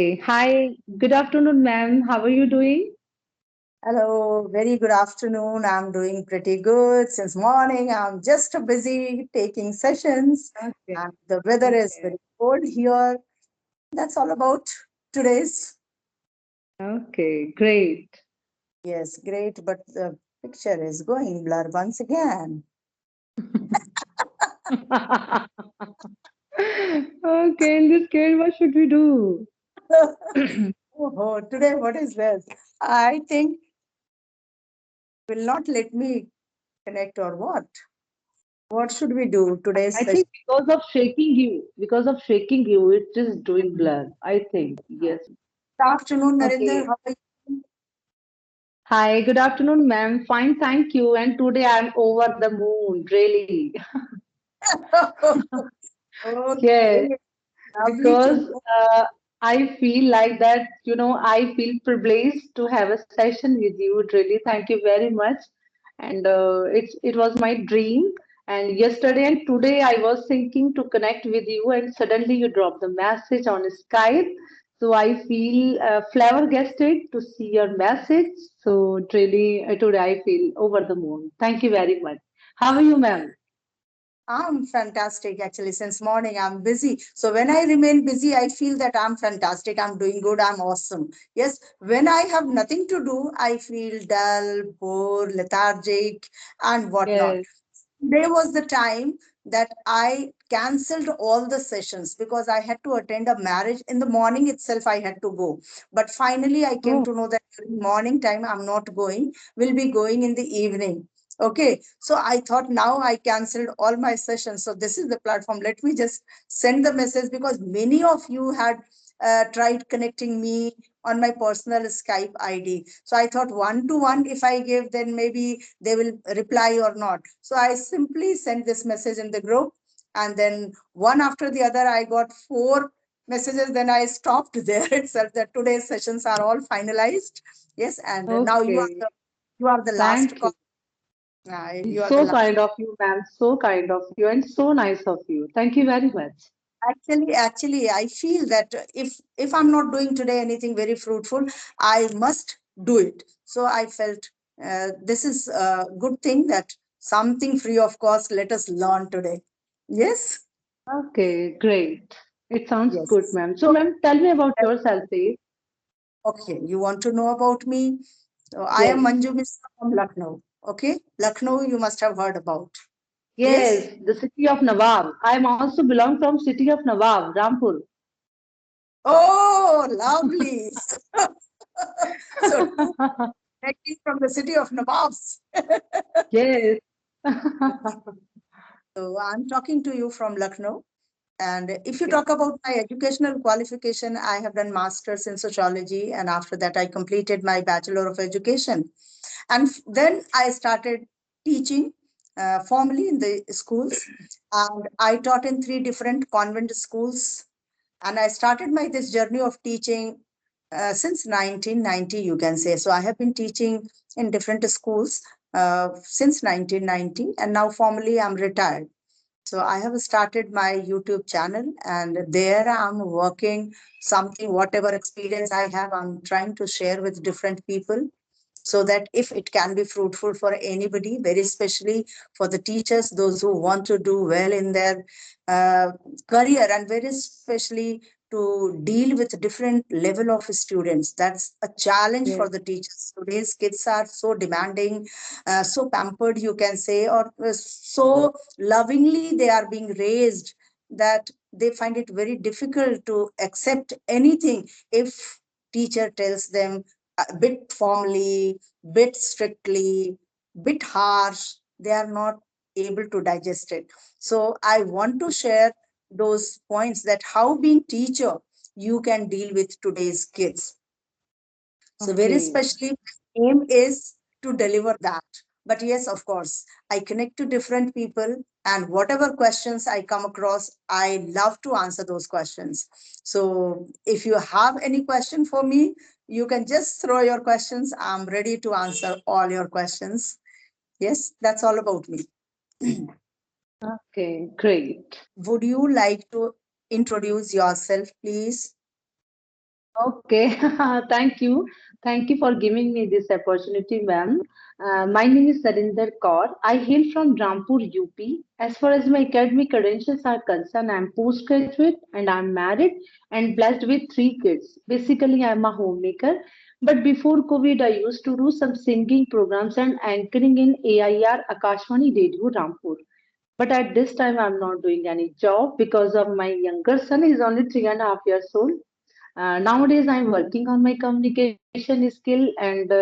Hi, good afternoon, ma'am. How are you doing? Hello, very good afternoon. I'm doing pretty good since morning. I'm just busy taking sessions, Okay, and the weather is okay, very cold here. That's all about today's. okay, great. Yes, great, but the picture is going blur once again. Okay, in this case, what should we do? Oh, today what is this? I think will not let me connect or what? What should we do today's I session? think because of shaking you, it is doing blur. I think, yes. Good afternoon, Narendra. Okay. How are you? Hi, good afternoon, ma'am. Fine, thank you. And today I'm over the moon, really. Okay, Yes. lovely to Because know. I feel like that, I feel privileged to have a session with you. Really, thank you very much. And it was my dream. And yesterday and today, I was thinking to connect with you, and suddenly you dropped the message on Skype. So I feel flabbergasted to see your message. So really, today I feel over the moon. Thank you very much. How are you, ma'am? I'm fantastic actually. Since morning, I'm busy. So when I remain busy, I feel that I'm fantastic. I'm doing good. I'm awesome. Yes. When I have nothing to do, I feel dull, bored, lethargic, and whatnot. Yes. There was the time that I cancelled all the sessions because I had to attend a marriage. In the morning itself, I had to go. But finally, I came Oh, to know that during morning time, I'm not going, will be going in the evening. Okay, so I thought now I cancelled all my sessions. So this is the platform. Let me just send the message because many of you had tried connecting me on my personal Skype ID. So I thought one to one, if I give, then maybe they will reply or not. So I simply sent this message in the group, and then one after the other, I got four messages. Then I stopped there itself. That today's sessions are all finalized. Yes, and now okay. you are the last Thank call. you. You are the So last. kind of you, ma'am. So kind of you, and so nice of you. Thank you very much. Actually, I feel that if I'm not doing today anything very fruitful, I must do it. So I felt this is a good thing that something free of cost. Let us learn today. Yes, Okay, great. It sounds good, yes. ma'am. So, So, ma'am, tell me about yourself, please. okay, you want to know about me? So I am Yes. Manju Mishra from Lucknow. Okay, Lucknow, you must have heard about. Yes. Yes, the city of Nawab. I am also belong from city of Nawab, Rampur. Oh, lovely. So, two connecting from the city of Nawabs. Yes. So I'm talking to you from Lucknow. And if you Okay. talk about my educational qualification, I have done masters in sociology, and after that, I completed my bachelor of education. And then I started teaching formally in the schools, and I taught in three different convent schools. And I started my this journey of teaching since 1990, you can say. So I have been teaching in different schools since 1990, and now formally I'm retired. So I have started my YouTube channel, and there I'm working something, whatever experience I have, I'm trying to share with different people so that if it can be fruitful for anybody, very especially for the teachers, those who want to do well in their uh, career, and very especially to deal with different level of students. That's a challenge for Yes. the teachers. Today's kids are so demanding, so pampered, you can say, or so lovingly they are being raised that they find it very difficult to accept anything if teacher tells them a bit formally, bit strictly, bit harsh. They are not able to digest it. So I want to share those points that how being teacher you can deal with today's kids. So very Okay. especially aim is to deliver that. But yes, of course, I connect to different people, and whatever questions I come across, I love to answer those questions. So if you have any question for me, you can just throw your questions. I'm ready to answer all your questions. Yes, that's all about me. Okay, great. Would you like to introduce yourself, please? Okay, thank you. Thank you for giving me this opportunity, ma'am. My name is Sarinder Kaur. I hail from Rampur, UP. As far as my academic credentials are concerned, I'm postgraduate and I'm married and blessed with three kids. Basically, I'm a homemaker. But before COVID, I used to do some singing programs and anchoring in AIR Akashvani Radio Rampur. But at this time, I'm not doing any job because of my younger son. He's only 3.5 years old. Nowadays, I'm working on my communication skill and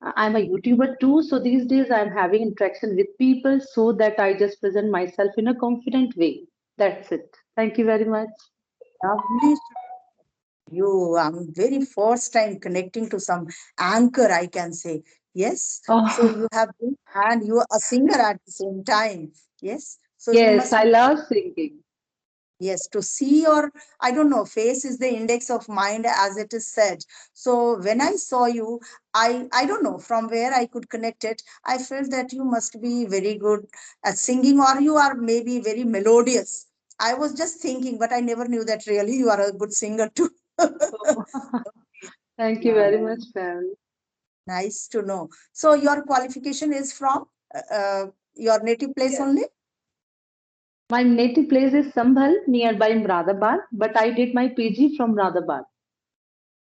I'm a YouTuber too. So these days, I'm having interaction with people so that I just present myself in a confident way. That's it. Thank you very much. Lovely. You, I'm very first time connecting to some anchor, I can say. Yes. So Oh, you have been, and you are a singer at the same time. Yes. So you yes, must I be, love singing. yes, to see your, I don't know, face is the index of mind, as it is said. So when I saw you, I don't know from where I could connect it. I felt that you must be very good at singing, or you are maybe very melodious. I was just thinking, but I never knew that really you are a good singer too. Oh, thank you very Wow. much, ma'am. Nice to know. So your qualification is from your native place Yes. only? My native place is Sambhal, nearby Mradabad, but I did my PG from Mradabad.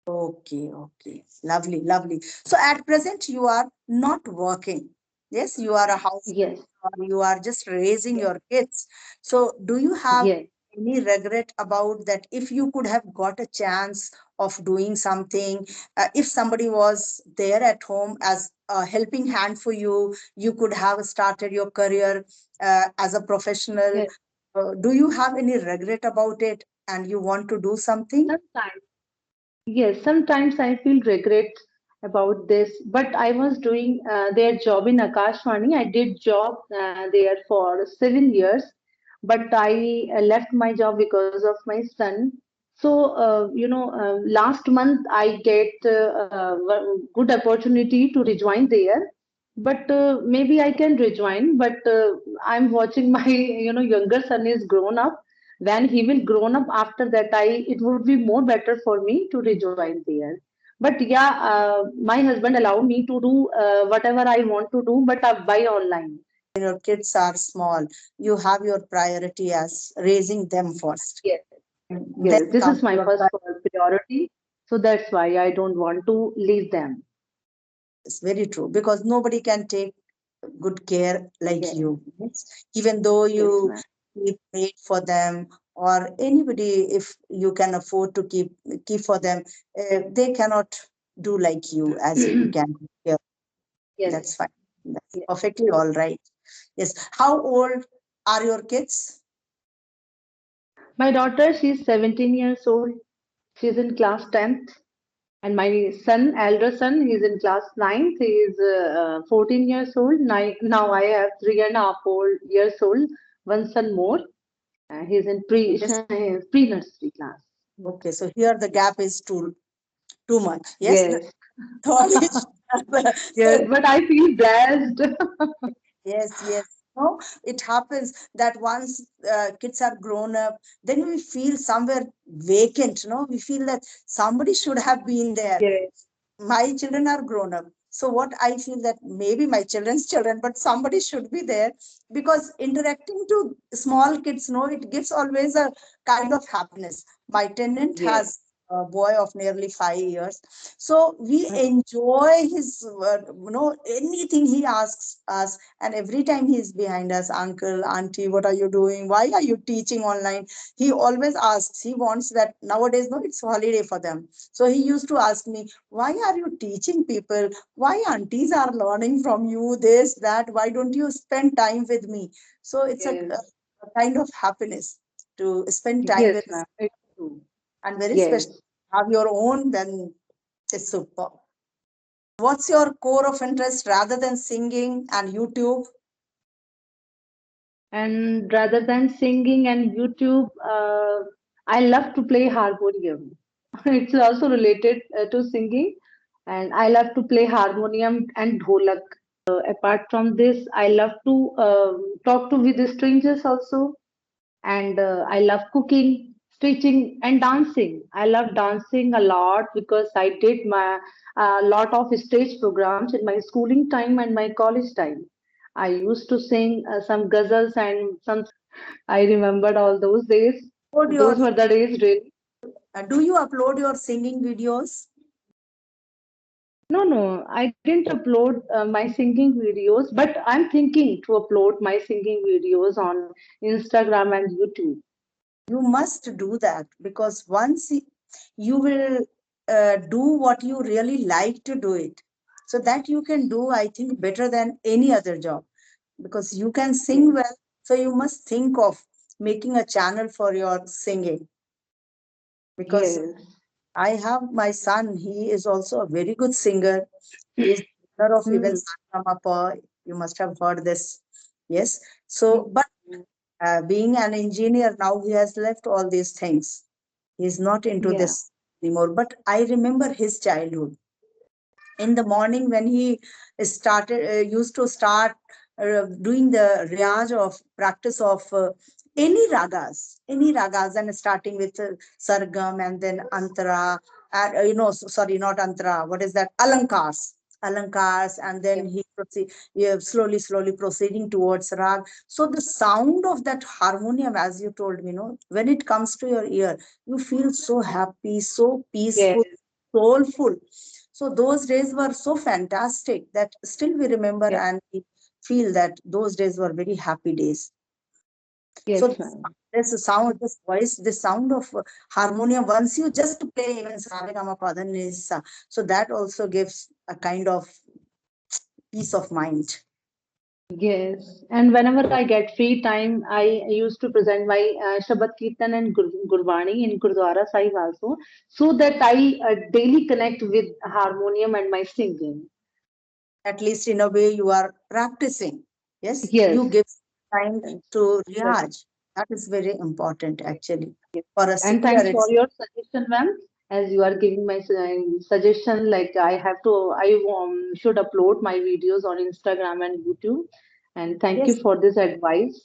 Okay, okay. Lovely, lovely. So at present you are not working. Yes, you are a house, Yes, or you are just raising yes, your kids. So do you have yes, any regret about that if you could have got a chance of doing something, if somebody was there at home as a helping hand for you, you could have started your career as a professional. yes. Do you have any regret about it and you want to do something? Sometimes. Yes, sometimes I feel regret about this, but I was doing their job in Akashvani. I did job there for 7 years, but I left my job because of my son. So, last month I get good opportunity to rejoin there, but maybe I can rejoin. But I'm watching my younger son is grown up. When he will grown up after that, I it would be more better for me to rejoin there. But yeah, my husband allowed me to do whatever I want to do, but by online. Your kids are small, you have your priority as raising them first. Yes, Then yes, this comes is my your first priority, so that's why I don't want to leave them. it's very true because nobody can take good care like Yes, you. Yes. Even though yes, you ma'am. keep paid for them or anybody, if you can afford to keep for them, they cannot do like you as you can. Yeah, Yes, that's fine. That's yes. perfectly all right. Yes. How old are your kids? My daughter, she's 17 years old. She's in class 10th. And my son, elder son, he's in class ninth. He is 14 years old. Now I have 3.5 years old. One son more. He's in Yes. pre nursery class. Okay. So here the gap is too much. Yes. The Yes, thought is yes. But I feel blessed. yes, yes. No, it happens that once kids are grown up, then we feel somewhere vacant. No, we feel that somebody should have been there. Yes, My children are grown up. So what I feel that maybe my children's children, but somebody should be there because interacting to small kids, no, it gives always a kind of happiness. My tenant yes, has a boy of nearly 5 years, so we enjoy his, anything he asks us, and every time he is behind us, uncle, auntie, what are you doing? Why are you teaching online? He always asks. He wants that nowadays. No, it's holiday for them. So he used to ask me, why are you teaching people? Why aunties are learning from you this that? Why don't you spend time with me? So it's yes, a kind of happiness to spend time yes, with, ma'am. It's true. and very special. Yes. Have your own, then it's super. What's your core of interest rather than singing and YouTube? And rather than singing and YouTube, I love to play harmonium. It's also related to singing, and I love to play harmonium and dholak. Apart from this, I love to talk to with the strangers also, and I love cooking. stitching and dancing. I love dancing a lot because I did my lot of stage programs in my schooling time and my college time. I used to sing some ghazals and some. I remembered all those days. Upload your, Those were the days, really. do you upload your singing videos? No, no, I didn't upload my singing videos, but I'm thinking to upload my singing videos on Instagram and YouTube. You must do that, because once you will do what you really like to do it, so that you can do, I think, better than any other job, because you can sing Yes, well. So you must think of making a channel for your singing, because yes. I have my son, he is also a very good singer. He is winner of even Mm, Sangamapa. You must have heard this. Yes. So, mm, but being an engineer now, he has left all these things. He's not into yeah, this anymore. But I remember his childhood. In the morning when he started, used to start doing the riyaj of practice of any ragas, and starting with sargam and then antara, and sorry, not antara, what is that, alankars, and yeah, then he proceed, yeah, slowly proceeding towards rag. So the sound of that harmonium, as you told me, when it comes to your ear, you feel so happy, so peaceful, yes, soulful. So those days were so fantastic that still we remember, yeah, and we feel that those days were very happy days. So yes, ma'am. this sound, this voice, the sound of harmonium, once you just play even Saregama Padanisa, so that also gives a kind of peace of mind. Yes, and whenever I get free time, I used to present my Shabad Kirtan and Gurbani in Gurdwara Sahib also, so that I daily connect with harmonium and my singing. At least in a way you are practicing. Yes, Yes, you give time yes, to yes. Riyaj. That is very important actually. For a And singer, thanks for it's your suggestion, ma'am. As you are giving my suggestion, like I should upload my videos on Instagram and YouTube. And thank you yes. for this advice.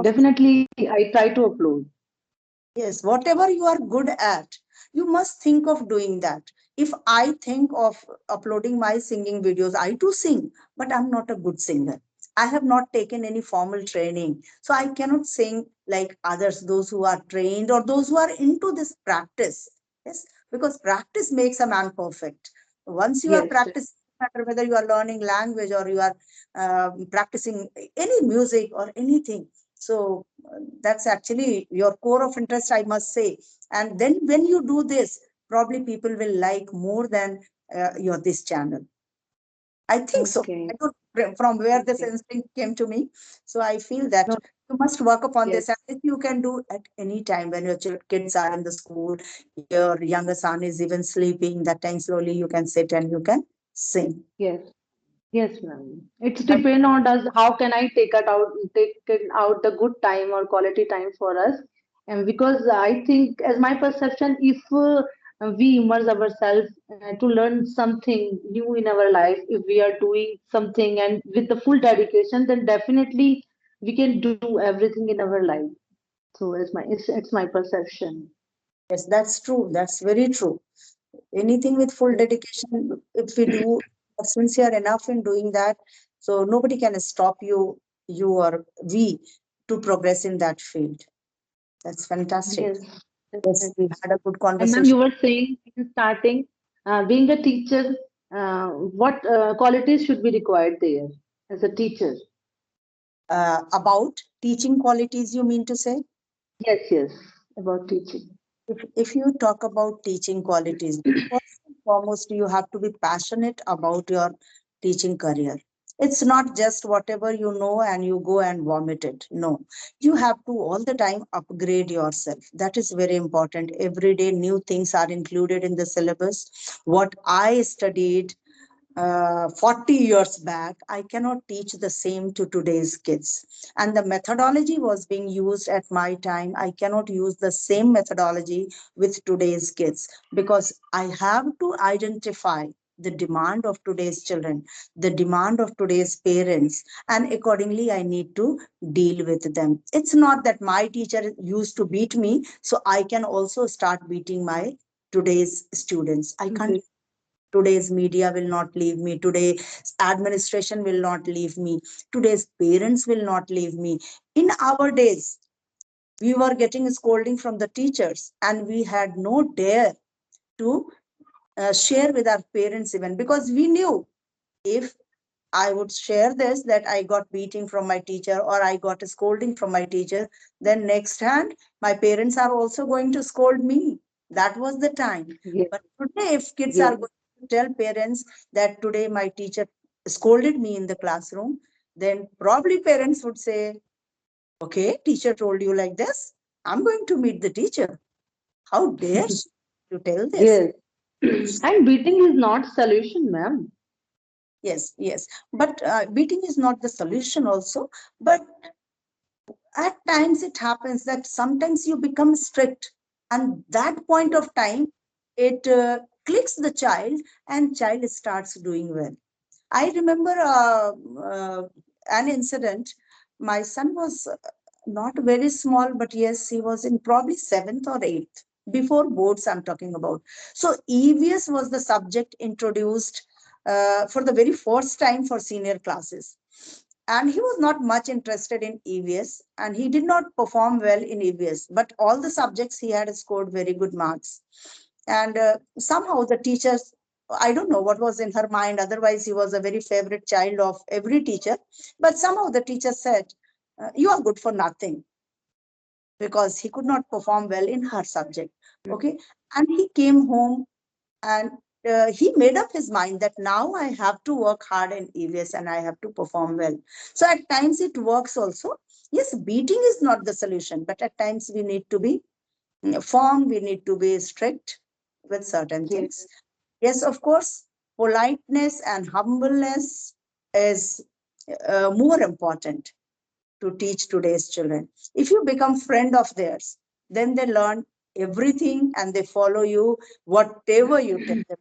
Definitely, I try to upload. Yes, whatever you are good at, you must think of doing that. If I think of uploading my singing videos, I too sing, but I'm not a good singer. I have not taken any formal training. So I cannot sing like others, those who are trained or those who are into this practice. Yes, because practice makes a man perfect. Once you are Yes, practicing, no matter whether you are learning language or you are practicing any music or anything. So that's actually your core of interest, I must say. And then when you do this, probably people will like more than your this channel. I think so. okay, I don't from where this okay. instinct came to me. So I feel that No, you must work upon yes, this. And if you can do at any time when your kids are in the school, your younger son is even sleeping, that time slowly you can sit and you can sing. yes. Yes, ma'am. It's depend on us. How can I take it out the good time or quality time for us? And because I think, as my perception, if we immerse ourselves to learn something new in our life, if we are doing something and with the full dedication, then definitely we can do everything in our life. So, it's my perception. Yes, that's true. That's very true. Anything with full dedication, if we do are sincere enough in doing that, so nobody can stop you or we to progress in that field. That's fantastic. Yes, Yes, we definitely. had a good And ma'am, you conversation were saying in starting, being a teacher, what qualities should be required there as a teacher? about teaching qualities, you mean to say? Yes, yes, about teaching. If you talk about teaching qualities, first and foremost, you have to be passionate about your teaching career. It's not just whatever you know and you go and vomit it. No, you have to all the time upgrade yourself. That is very important. Every day, new things are included in the syllabus. What I studied 40 years back, I cannot teach the same to today's kids. And the methodology was being used at my time. I cannot use the same methodology with today's kids, because I have to identify. the demand of today's children, the demand of today's parents, and accordingly I need to deal with them. It's not that my teacher used to beat me, so I can also start beating my today's students. I can't. Yes. Today's media will not leave me. Today's administration will not leave me. Today's parents will not leave me. In our days, we were getting scolding from the teachers, and we had no dare to share with our parents even, because we knew if I would share this, that I got beating from my teacher or I got a scolding from my teacher, then next hand, my parents are also going to scold me. That was the time. Yes. But today, if kids are Yes. going to tell parents that today my teacher scolded me in the classroom, then probably parents would say, okay, teacher told you like this. I'm going to meet the teacher. How dare she to tell this? Yes. And beating is not solution, ma'am. Yes, yes. But beating is not the solution also. But at times it happens that sometimes you become strict, and that point of time it clicks the child, and child starts doing well. I remember an incident. My son was not very small, but yes, he was in probably seventh or eighth, before boards I'm talking about. So EVS was the subject introduced for the very first time for senior classes. And he was not much interested in EVS, and he did not perform well in EVS, but all the subjects he had scored very good marks. And somehow the teachers, I don't know what was in her mind, otherwise he was a very favorite child of every teacher, but somehow the teacher said, you are good for nothing, because he could not perform well in her subject. Okay. And he came home, and he made up his mind that now I have to work hard in EVS and I have to perform well. So at times it works also. Yes, beating is not the solution, but at times we need to be firm, we need to be strict with certain Yes. things. Yes, of course, politeness and humbleness is more important to teach today's children. If you become friend of theirs, then they learn everything and they follow you, whatever you tell them.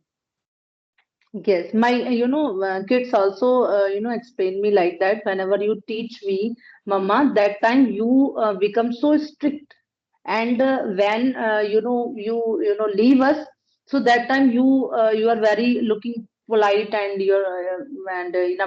Yes, my kids also explain me like that. Whenever you teach me, Mama, that time you become so strict, and when leave us, so that time you are very looking polite, and you're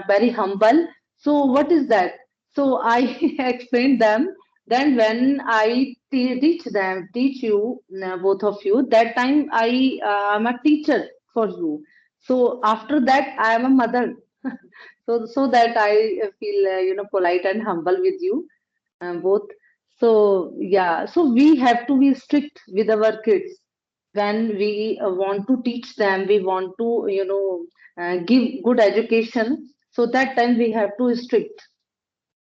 very humble. So what is that? So I explained them. Then when I teach you, both of you, that time I am a teacher for you. So after that, I am a mother. So that I feel polite and humble with you both. So yeah, so we have to be strict with our kids when we want to teach them. We want to give good education. So that time we have to strict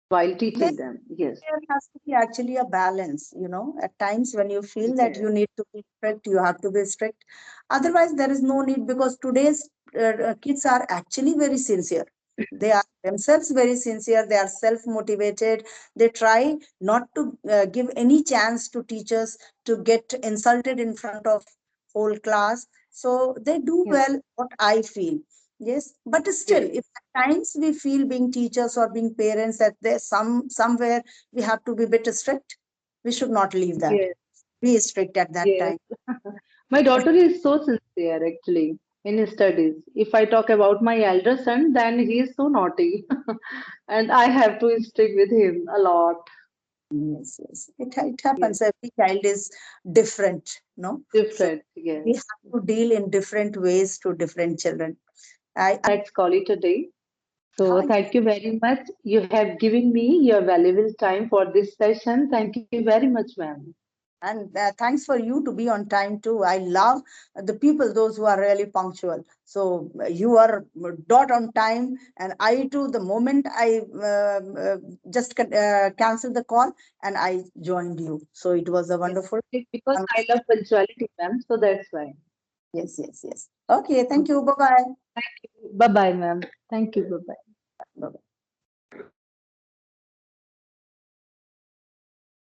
while There, teaching them. Yes. there has to be actually a balance, you know. At times when you feel that Yes. you need to be strict, you have to be strict. Otherwise, there is no need, because today's kids are actually very sincere. They are themselves very sincere. They are self-motivated. They try not to give any chance to teachers to get insulted in front of whole class. So they do Yes. well, what I feel. Yes, but still, Yes. if at times we feel being teachers or being parents that there's somewhere we have to be a bit strict, we should not leave that. Yes. Be strict at that Yes. time. My daughter is so sincere actually in his studies. If I talk about my elder son, then he is so naughty, and I have to stick with him a lot. Yes, yes. It Yes, happens. Every child is different, no? So different. we Yes. have to deal in different ways to different children. I Let's call it a day. So hi. thank you very much. You have given me your valuable time for this session. Thank you very much, ma'am. And thanks for you to be on time too. I love the people, those who are really punctual. So you are dot on time, and I too. The moment I just canceled the call and I joined you, so it was a Yes, wonderful because I conversation. love punctuality, ma'am. So that's why. Yes, yes, yes. Okay, thank Okay. you. Bye bye. Thank you. Bye bye, ma'am. Thank you. Bye bye. Bye bye.